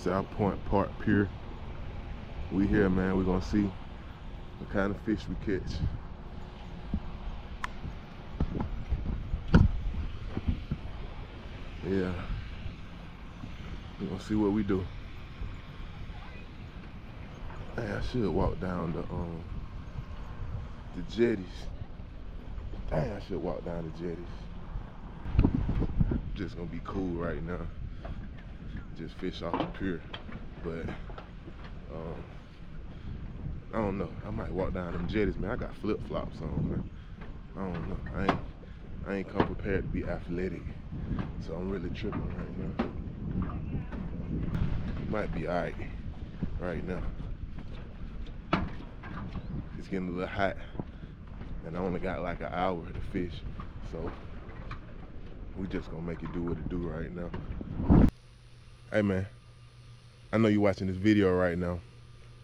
South Pointe Park Pier. We here, man. We're gonna see what kind of fish we catch. Yeah, we're gonna see what we do. Hey, I should walk down the jetties. Dang, I should walk down the jetties. Just gonna be cool right now. Just fish off the pier, but I don't know. I might walk down them jetties, man. I got flip flops on, man. I don't know. I ain't come prepared to be athletic, so I'm really tripping right now. Might be alright right now. It's getting a little hot, and I only got like an hour to fish, so we just gonna make it do what it do right now. Hey man, I know you're watching this video right now,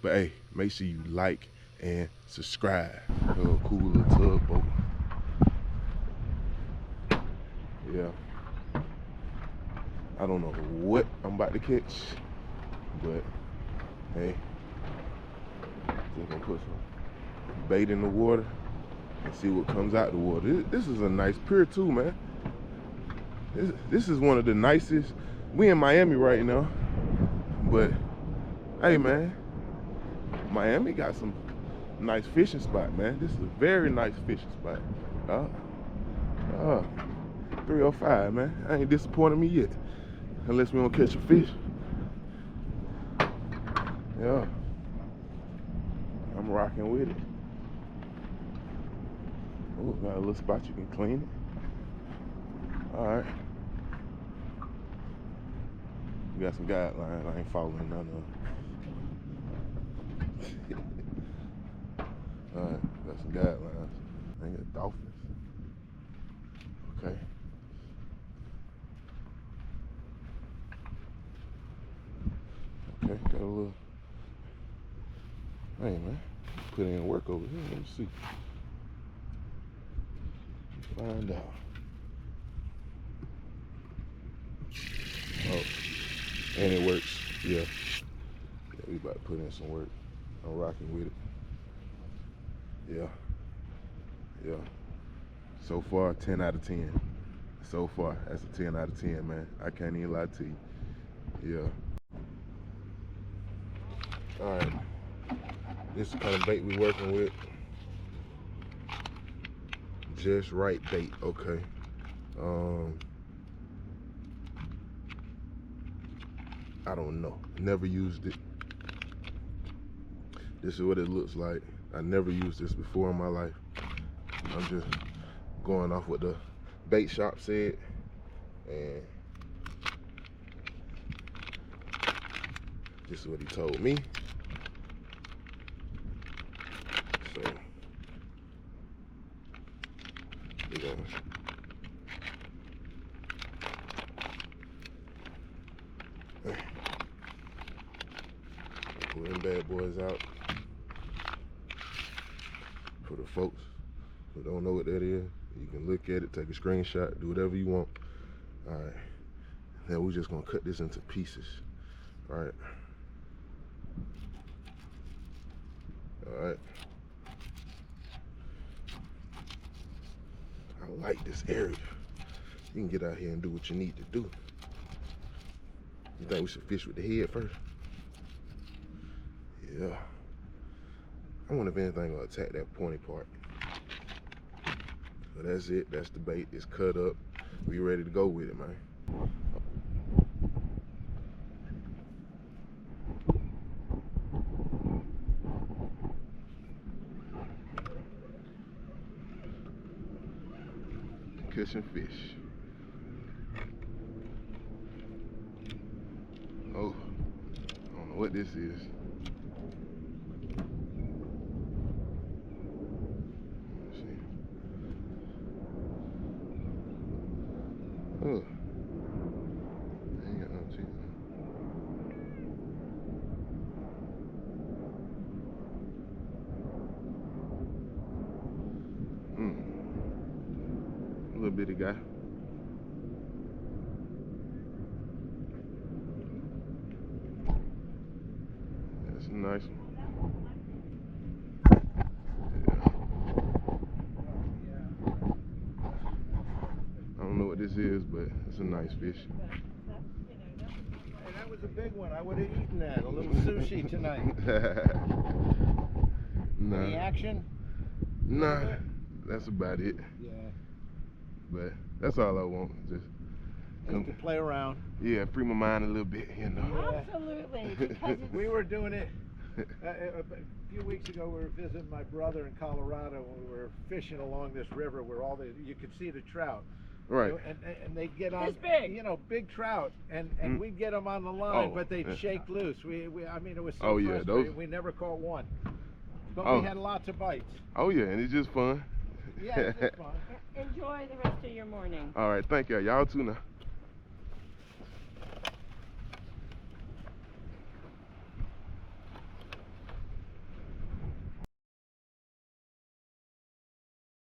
but hey, make sure you like and subscribe. A little cool little tugboat. Yeah. I don't know what I'm about to catch, but hey, just gonna put some bait in the water and see what comes out the water. This is a nice pier too, man. This is one of the nicest. We in Miami right now, but hey man, Miami got some nice fishing spot, man. This is a very nice fishing spot. 305, man. I ain't disappointed me yet, unless we don't catch a fish. Yeah, I'm rocking with it. Oh, got a little spot you can clean it. All right. We got some guidelines. I ain't following none of them. Alright, got some guidelines. I ain't got dolphins. Okay. Okay, got a little. Hey man, put in work over here. Let me see. Find out. Oh. And it works, yeah. We about to put in some work. I'm rocking with it. Yeah. So far, 10 out of 10. So far, that's a 10 out of 10, man. I can't even lie to you. Yeah. All right. This is the kind of bait we working with. Just right bait, okay. I don't know. Never used it. This is what it looks like. I never used this before in my life. I'm just going off what the bait shop said, and this is what he told me. So we're gonna pull them bad boys out. For the folks who don't know what that is, you can look at it, take a screenshot, do whatever you want. All right. Now we're just gonna cut this into pieces. All right. All right. I like this area. You can get out here and do what you need to do. You think we should fish with the head first? Yeah. I wonder if anything will attack that pointy part. So that's it. That's the bait. It's cut up. We ready to go with it, man. Catching fish. Oh, I don't know what this is. Oh, I ain't got no teeth. A little bitty guy. this is, but it's a nice fish. Hey, that was a big one. I would have eaten that. A little sushi tonight. Nah. Any action? Nah, that's about it. Yeah. But that's all I want. Just to play around. Yeah, free my mind a little bit, you know. Yeah. Absolutely. Because we were doing it a few weeks ago. We were visiting my brother in Colorado. We were fishing along this river where you could see the trout. Right. And they'd get on, this big. you know, big trout, and we'd get them on the line, but they'd shake loose. I mean, it was so frustrating. We never caught one. But we had lots of bites. Oh yeah, and it's just fun. Yeah, it's just fun. Enjoy the rest of your morning. All right, thank y'all. Y'all too now.